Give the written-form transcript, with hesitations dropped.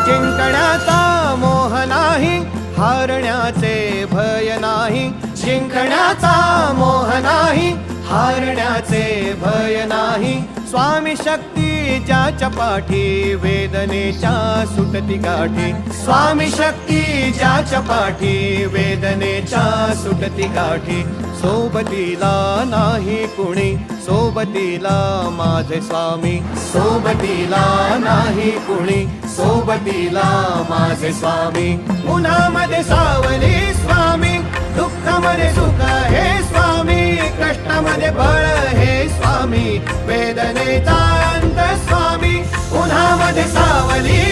जिंकण्याचा मोह नाही, हारण्याचे भय नाही. जिंकण्याचा मोह नाही, हारण्याचे भय नाही. स्वामी शक्ती ज्याच्या पाठी, वेदनेच्या सुटती गाठी. स्वामी शक्ती ज्याच्या पाठी, वेदनेच्या सुटती गाठी. सोबतीला नाही कुणी, सोबतीला माझे स्वामी. सोबतीला नाही कुणी, सोबतीला माझे स्वामी. उन्हामध्ये सावली स्वामी, दुःखामध्ये सुख हे स्वामी. कष्टामध्ये बळ हे स्वामी, वेदनेचा अंत स्वामी. उन्हामध्ये सावली